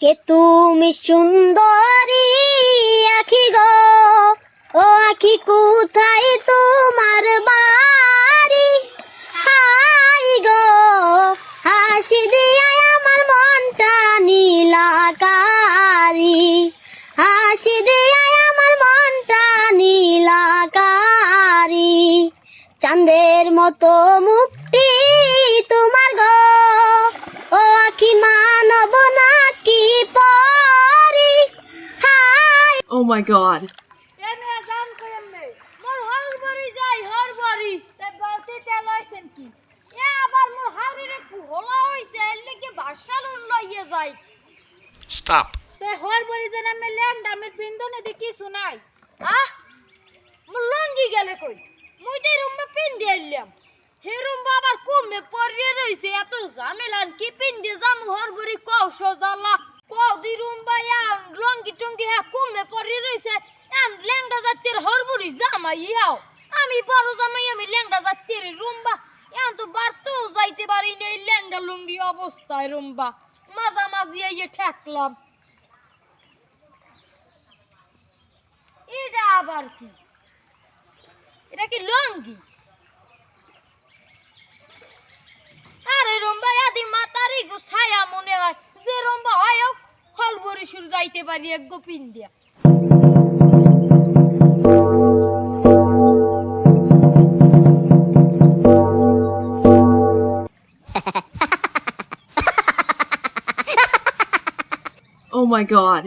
কে তুমি সুন্দরী আখি গো, ও আখি কোথায় তোমার বাড়ি? হাই গো হাসি দিয়া আমার মনটা নীলাকারি, হাসি দিয়া আমার মনটা নীলাকারি। চাঁদের মতো মুখটি তোমার গো, ও আখি মানব নাকি পরি? Hi Oh my god. এমে গান কইমে মোর হরবরি যাই হরবরি তাই বলতে চালাইছেন কি এ আবার মোর হাউরিরে কুহলা হইছে এলে কি ভাষালুন লইয়ে যাই। Stop. তাই হরবরি যেন আমি ল্যান্ড আমের বিন্দনে দেখি শুনাই। মোর লঙ্গি গেলে কই মুই তো রুমে পিন দিলাম, হে রুমবা আবার কমে পড়িয়ে রইছে এত ঝামেলা কি পিন দিয়ে যাম হরবরি কও সোজালা কও দি রুমবা ইয়া লঙ্গি টঙ্গি হ্যাঁ কমে পড়িয়ে রইছে এম ল্যাংডা জাতের হরবরি জামাইয়াও আমি বড় জামাই আমি ল্যাংডা জাতের রুমবা এম তো বাড়তেও যাইতে পারি না এই ল্যাংডা লুঙ্গি অবস্থায় রুমবা মাঝামাঝি এই ঠেকলাম। এটা আবার কি, এটা কি লঙ্গি? আরে রম্বা আদি মাতারি গো ছায়া মনে হয় যে রম্বা হয় হলবরি সুর যাইতে পারি এক গোপিন দিয়া। Oh my god.